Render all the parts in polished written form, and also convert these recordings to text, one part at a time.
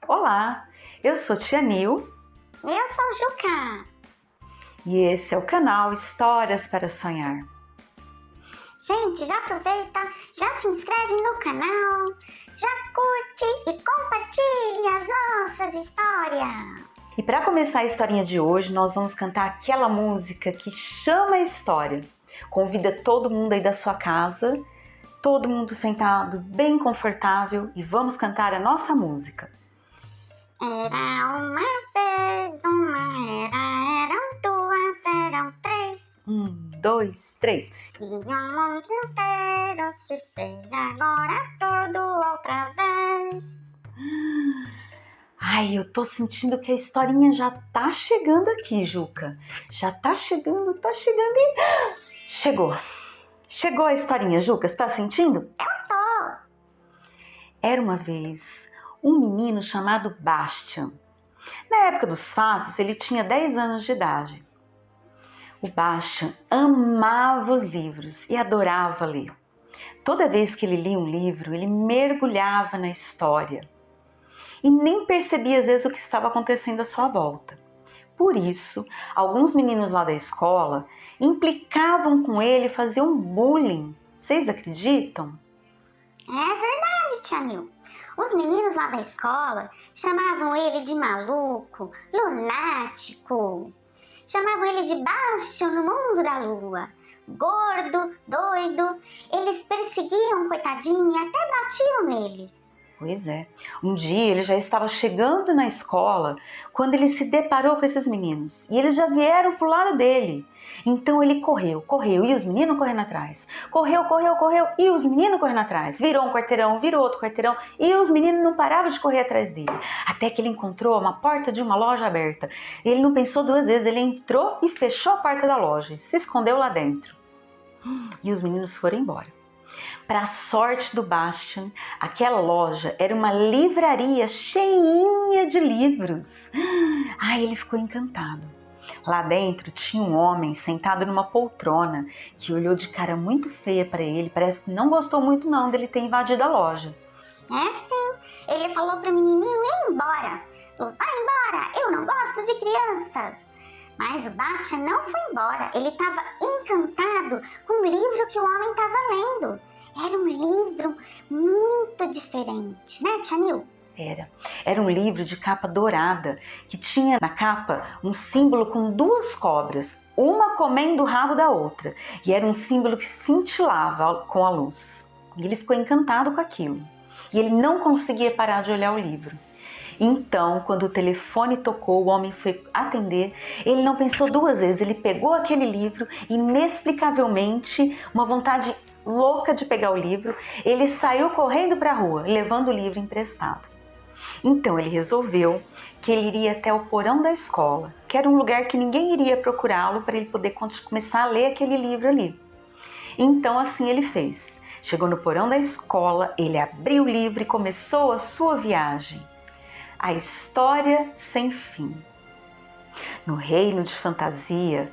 Olá, eu sou Tia Nil Eu sou Juca. e esse é o canal Histórias para Sonhar. Gente, já aproveita, já se inscreve no canal, já curte e compartilha as nossas histórias. E para começar a historinha de hoje, nós vamos cantar aquela música que chama a história. Convida todo mundo aí da sua casa, todo mundo sentado bem confortável e vamos cantar a nossa música. Era uma vez, eram duas, eram três. 1, 2, 3. E o mundo inteiro se fez agora tudo outra vez. Ai, eu tô sentindo que a historinha já tá chegando aqui, Juca. Já tá chegando e... Chegou! Chegou a historinha, Juca, você tá sentindo? Eu tô. Era uma vez um menino chamado Bastian. Na época dos fatos, ele tinha 10 anos de idade. O Bastian amava os livros e adorava ler. Toda vez que ele lia um livro, ele mergulhava na história e nem percebia às vezes o que estava acontecendo à sua volta. Por isso, alguns meninos lá da escola implicavam com ele e faziam bullying. Vocês acreditam? É verdade, Tia Nil. Os meninos lá da escola chamavam ele de maluco, lunático. Chamavam ele de Bastian no mundo da lua. Gordo, doido. Eles perseguiam o coitadinho e até batiam nele. Pois é. Um dia ele já estava chegando na escola quando ele se deparou com esses meninos. E eles já vieram pro lado dele. Então ele correu e os meninos correndo atrás. Correu e os meninos correndo atrás. Virou um quarteirão, virou outro quarteirão e os meninos não paravam de correr atrás dele. Até que ele encontrou uma porta de uma loja aberta. Ele não pensou duas vezes, ele entrou e fechou a porta da loja e se escondeu lá dentro. E os meninos foram embora. Para a sorte do Bastian, aquela loja era uma livraria cheinha de livros. Ai, ele ficou encantado. Lá dentro tinha um homem sentado numa poltrona que olhou de cara muito feia para ele. Parece que não gostou muito não dele ter invadido a loja. É sim, ele falou pro menininho ir embora. Vai embora, eu não gosto de crianças. Mas o Bastian não foi embora, ele estava encantado com o livro que o homem estava lendo. Era um livro muito diferente, né, Tia Nil? Era um livro de capa dourada, que tinha na capa um símbolo com duas cobras, uma comendo o rabo da outra, e era um símbolo que cintilava com a luz. E ele ficou encantado com aquilo, e ele não conseguia parar de olhar o livro. Então, quando o telefone tocou, o homem foi atender, ele não pensou duas vezes, ele pegou aquele livro, inexplicavelmente, uma vontade louca de pegar o livro, ele saiu correndo para a rua, levando o livro emprestado. Então ele resolveu que ele iria até o porão da escola, que era um lugar que ninguém iria procurá-lo para ele poder começar a ler aquele livro ali. Então assim ele fez. Chegou no porão da escola, ele abriu o livro e começou a sua viagem. A história sem fim. No reino de fantasia,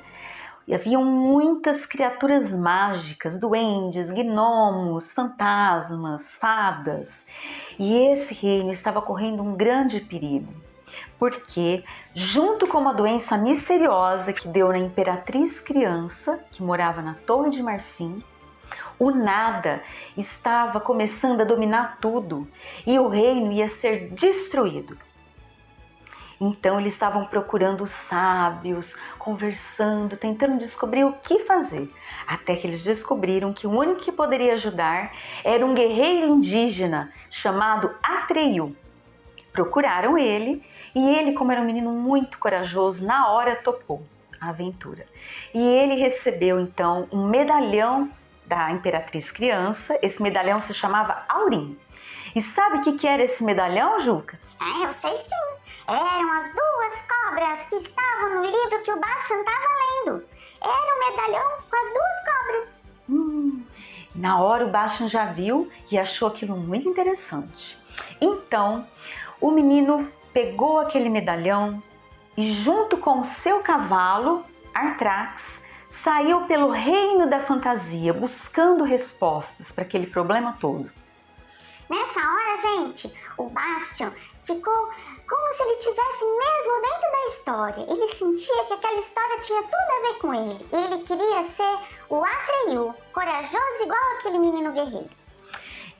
haviam muitas criaturas mágicas, duendes, gnomos, fantasmas, fadas. E esse reino estava correndo um grande perigo, porque, junto com uma doença misteriosa que deu na Imperatriz Criança, que morava na Torre de Marfim, o nada estava começando a dominar tudo e o reino ia ser destruído. Então eles estavam procurando sábios, conversando, tentando descobrir o que fazer. Até que eles descobriram que o único que poderia ajudar era um guerreiro indígena chamado Atreyu. Procuraram ele e ele, como era um menino muito corajoso, na hora topou a aventura. E ele recebeu então um medalhão da Imperatriz Criança. Esse medalhão se chamava Aurim. E sabe o que era esse medalhão, Juca? Eu sei sim. Eram as duas cobras que estavam no livro que o Bastian estava lendo. Era um medalhão com as duas cobras. Na hora o Bastian já viu e achou aquilo muito interessante. Então, o menino pegou aquele medalhão e junto com o seu cavalo, Artrax, saiu pelo reino da fantasia buscando respostas para aquele problema todo. Nessa hora, gente, o Bastian ficou como se ele estivesse mesmo dentro da história. Ele sentia que aquela história tinha tudo a ver com ele. Ele queria ser o Atreyu, corajoso igual aquele menino guerreiro.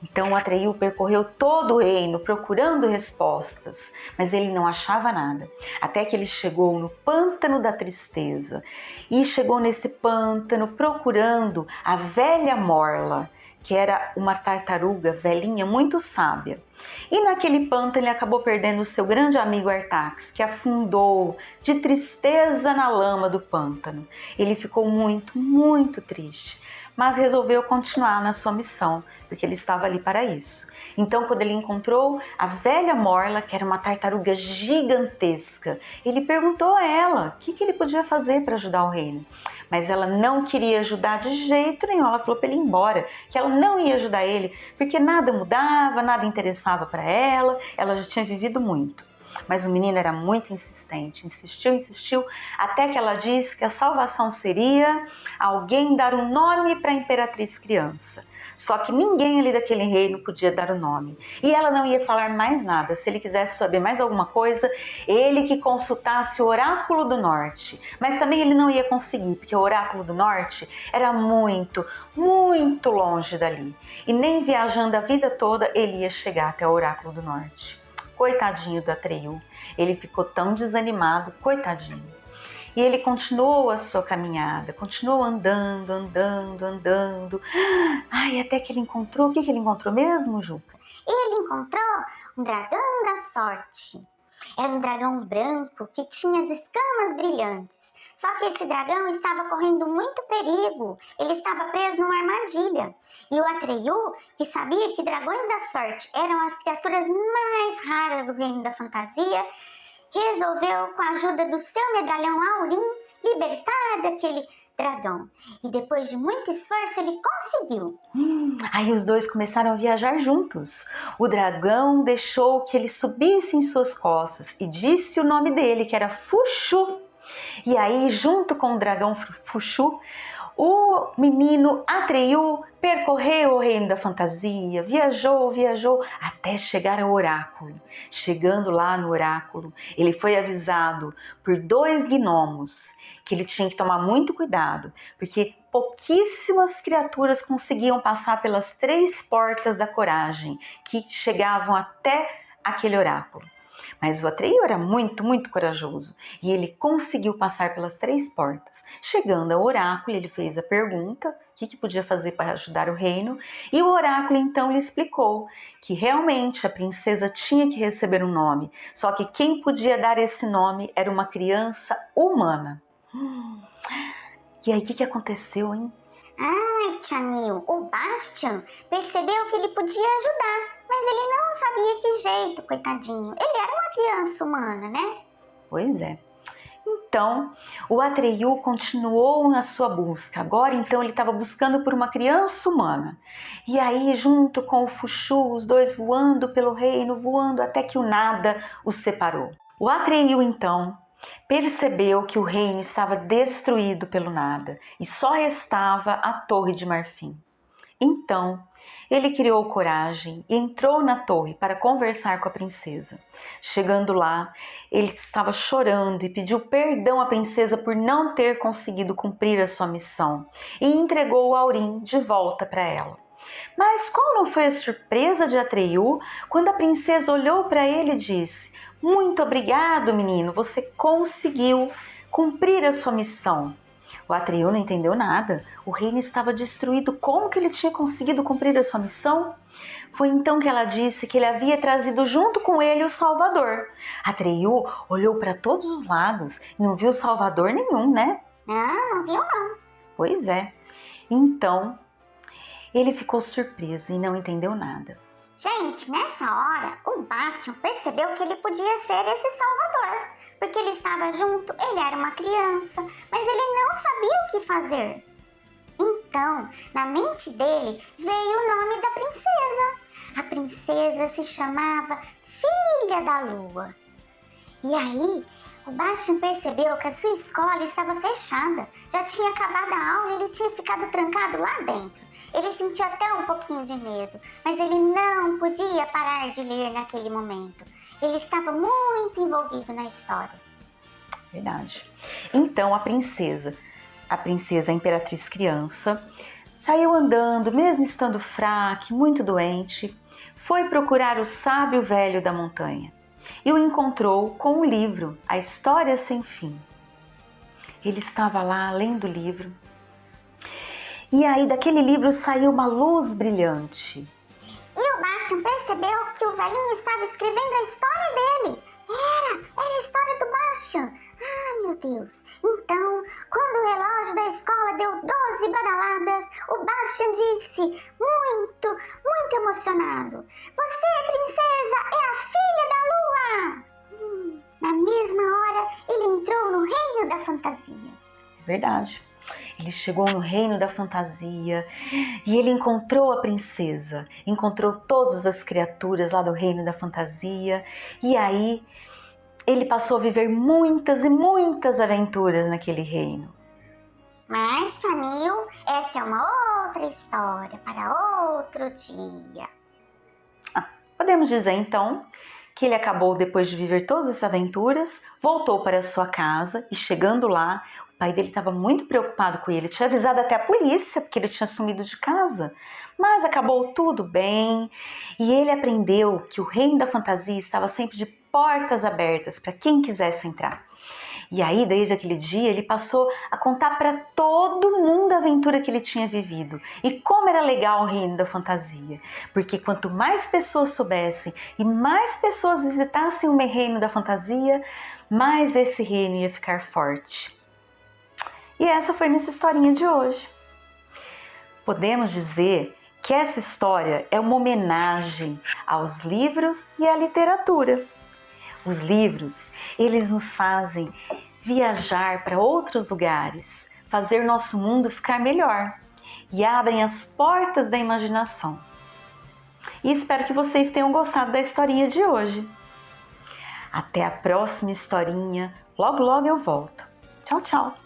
Então o Atreyu percorreu todo o reino procurando respostas, mas ele não achava nada. Até que ele chegou no Pântano da Tristeza. E chegou nesse pântano procurando a velha Morla, que era uma tartaruga velhinha muito sábia. E naquele pântano ele acabou perdendo o seu grande amigo Artax, que afundou de tristeza na lama do pântano. Ele ficou muito, muito triste, mas resolveu continuar na sua missão, porque ele estava ali para isso. Então, quando ele encontrou a velha Morla, que era uma tartaruga gigantesca, ele perguntou a ela o que ele podia fazer para ajudar o reino. Mas ela não queria ajudar de jeito nenhum. Ela falou para ele ir embora, que ela não ia ajudar ele, porque nada mudava, nada interessava para ela já tinha vivido muito. Mas o menino era muito insistente, insistiu, até que ela disse que a salvação seria alguém dar um nome para a imperatriz criança. Só que ninguém ali daquele reino podia dar o nome. E ela não ia falar mais nada. Se ele quisesse saber mais alguma coisa, ele que consultasse o Oráculo do Norte. Mas também ele não ia conseguir, porque o Oráculo do Norte era muito, muito longe dali. E nem viajando a vida toda ele ia chegar até o Oráculo do Norte. Coitadinho do Atreyu, ele ficou tão desanimado, coitadinho. E ele continuou a sua caminhada, continuou andando. Ai, até que ele encontrou, o que ele encontrou mesmo, Juca? Ele encontrou um dragão da sorte. Era um dragão branco que tinha as escamas brilhantes. Só que esse dragão estava correndo muito perigo. Ele estava preso numa armadilha. E o Atreyu, que sabia que dragões da sorte eram as criaturas mais raras do reino da fantasia, resolveu, com a ajuda do seu medalhão Aurim, libertar daquele dragão. E depois de muito esforço, ele conseguiu. Aí os dois começaram a viajar juntos. O dragão deixou que ele subisse em suas costas e disse o nome dele, que era Fuxu. E aí, junto com o dragão Fuxu, o menino Atreyu percorreu o reino da fantasia, viajou até chegar ao oráculo. Chegando lá no oráculo, ele foi avisado por 2 gnomos que ele tinha que tomar muito cuidado, porque pouquíssimas criaturas conseguiam passar pelas 3 portas da coragem que chegavam até aquele oráculo. Mas o Atreyu era muito, muito corajoso e ele conseguiu passar pelas 3 portas. Chegando ao oráculo, ele fez a pergunta, o que podia fazer para ajudar o reino, e o oráculo então lhe explicou que realmente a princesa tinha que receber um nome, só que quem podia dar esse nome era uma criança humana. E aí, o que aconteceu, hein? Ai, Tia Nil, o Bastian percebeu que ele podia ajudar, mas ele não sabia que jeito, coitadinho. Ele era uma criança humana, né? Pois é. Então, o Atreyu continuou na sua busca. Agora, então, ele estava buscando por uma criança humana. E aí, junto com o Fuxu, os dois voando pelo reino, voando até que o nada os separou. O Atreyu, então, percebeu que o reino estava destruído pelo nada e só restava a Torre de Marfim. Então, ele criou coragem e entrou na torre para conversar com a princesa. Chegando lá, ele estava chorando e pediu perdão à princesa por não ter conseguido cumprir a sua missão e entregou o Aurim de volta para ela. Mas qual não foi a surpresa de Atreyu quando a princesa olhou para ele e disse: "Muito obrigado, menino, você conseguiu cumprir a sua missão." O Atreyu não entendeu nada. O reino estava destruído. Como que ele tinha conseguido cumprir a sua missão? Foi então que ela disse que ele havia trazido junto com ele o Salvador. Atreyu olhou para todos os lados e não viu Salvador nenhum, né? Não viu não. Pois é. Então, ele ficou surpreso e não entendeu nada. Gente, nessa hora, o Bastian percebeu que ele podia ser esse Salvador, porque ele estava junto, ele era uma criança, mas ele não sabia o que fazer. Então, na mente dele, veio o nome da princesa. A princesa se chamava Filha da Lua. E aí, O Bastian percebeu que a sua escola estava fechada. Já tinha acabado a aula e ele tinha ficado trancado lá dentro. Ele sentia até um pouquinho de medo, mas ele não podia parar de ler naquele momento. Ele estava muito envolvido na história. Verdade. Então a princesa a Imperatriz Criança, saiu andando, mesmo estando fraca, muito doente, foi procurar o sábio velho da montanha e o encontrou com um livro, A História Sem Fim. Ele estava lá lendo o livro e aí daquele livro saiu uma luz brilhante. E o Bastian percebeu que o velhinho estava escrevendo a história dele. Era a história do Bastian. Ah, meu Deus! Então, quando o relógio da escola deu 12 badaladas, o Bastian disse, muito emocionado: "Você, princesa, é a filha da lua!" Na mesma hora, ele entrou no reino da fantasia. É verdade. Ele chegou no reino da fantasia e ele encontrou a princesa, encontrou todas as criaturas lá do reino da fantasia e aí ele passou a viver muitas e muitas aventuras naquele reino. Mas, Chanil, essa é uma outra história para outro dia. Podemos dizer então que ele acabou, depois de viver todas essas aventuras, voltou para a sua casa e chegando lá, o pai dele estava muito preocupado com ele, tinha avisado até a polícia porque ele tinha sumido de casa, mas acabou tudo bem e ele aprendeu que o reino da fantasia estava sempre de portas abertas para quem quisesse entrar. E aí, desde aquele dia, ele passou a contar para todo mundo a aventura que ele tinha vivido e como era legal o reino da fantasia. Porque quanto mais pessoas soubessem e mais pessoas visitassem o reino da fantasia, mais esse reino ia ficar forte. E essa foi nossa historinha de hoje. Podemos dizer que essa história é uma homenagem aos livros e à literatura. Os livros, eles nos fazem viajar para outros lugares, fazer nosso mundo ficar melhor e abrem as portas da imaginação. E espero que vocês tenham gostado da historinha de hoje. Até a próxima historinha, logo eu volto. Tchau, tchau!